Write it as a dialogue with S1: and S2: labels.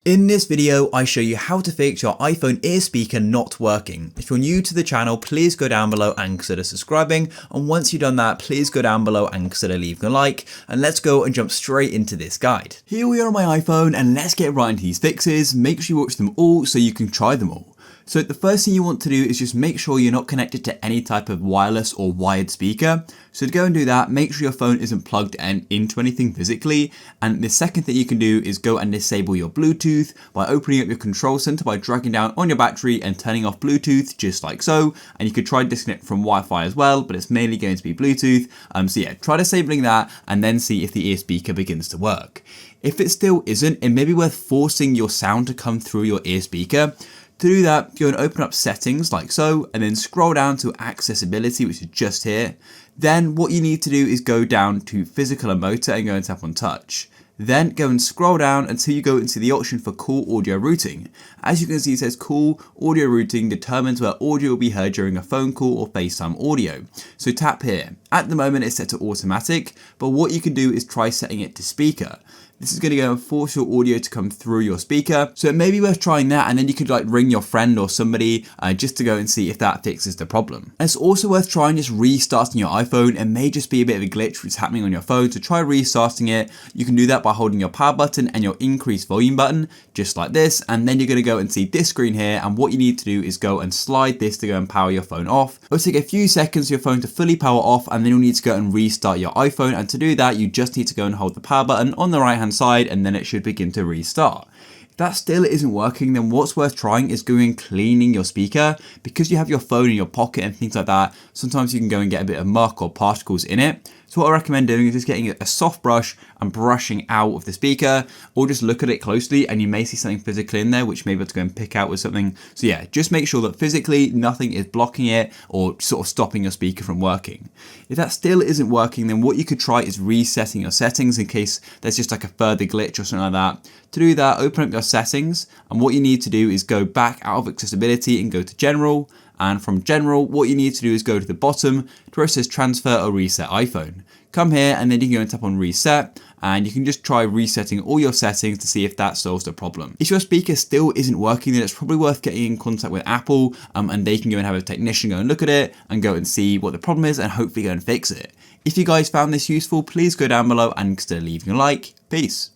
S1: In this video, I show you how to fix your iPhone ear speaker not working. If you're new to the channel, please go down below and consider subscribing. And once you've done that, please go down below and consider leaving a like. And let's go and jump straight into this guide. Here we are on my iPhone and let's get right into these fixes. Make sure you watch them all so you can try them all. So the first thing you want to do is just make sure you're not connected to any type of wireless or wired speaker. So to go and do that, make sure your phone isn't plugged into anything physically. And the second thing you can do is go and disable your Bluetooth by opening up your control center by dragging down on your battery and turning off Bluetooth just like so. And you could try disconnect from Wi-Fi as well, but it's mainly going to be Bluetooth. So yeah, try disabling that and then see if the ear speaker begins to work. If it still isn't, it may be worth forcing your sound to come through your ear speaker. To do that, go and open up settings like so, and then scroll down to accessibility, which is just here. Then what you need to do is go down to physical and motor and go and tap on touch. Then go and scroll down until you go into the option for call audio routing. As you can see, it says call audio routing determines where audio will be heard during a phone call or FaceTime audio. So tap here. At the moment it's set to automatic, but what you can do is try setting it to speaker. This is going to go and force your audio to come through your speaker. So it may be worth trying that, and then you could like ring your friend or somebody just to go and see if that fixes the problem. And it's also worth trying just restarting your iPhone. It may just be a bit of a glitch which is happening on your phone. So try restarting it. You can do that by holding your power button and your increase volume button, just like this. And then you're going to go and see this screen here. And what you need to do is go and slide this to go and power your phone off. It'll take a few seconds for your phone to fully power off, and then you'll need to go and restart your iPhone. And to do that, you just need to go and hold the power button on the right hand side, and then it should begin to restart. If that still isn't working, then what's worth trying is going and cleaning your speaker. Because you have your phone in your pocket and things like that, sometimes you can go and get a bit of muck or particles in it. So what I recommend doing is just getting a soft brush and brushing out of the speaker, or just look at it closely and you may see something physically in there which may be able to go and pick out with something. So yeah, just make sure that physically nothing is blocking it or sort of stopping your speaker from working. If that still isn't working, then what you could try is resetting your settings in case there's just like a further glitch or something like that. To do that, open up your settings, and what you need to do is go back out of accessibility and go to general. And from general, what you need to do is go to the bottom to where it says transfer or reset iPhone. Come here and then you can go and tap on reset, and you can just try resetting all your settings to see if that solves the problem. If your speaker still isn't working, then it's probably worth getting in contact with Apple and they can go and have a technician go and look at it and go and see what the problem is and hopefully go and fix it. If you guys found this useful, please go down below and consider leaving a like. Peace.